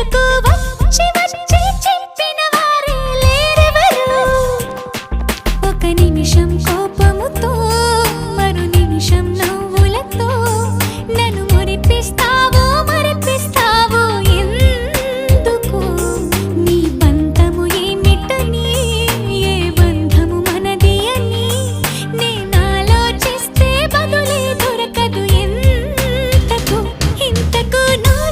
చెంతకు వచ్చి వచ్చి చెప్పిన వారే లేరెవరు. ఒక నిమిషం కోపముతో మరు నిమిషం నవ్వులతో నన్ను మురిపిస్తావో మరిపిస్తావో ఎందుకు. నీ బంధము ఏమిటని ఏ బంధము మనది అని నేనాలోచిస్తే బదులే దొరకదు ఎంతకు. ఇంతకు నువ్వు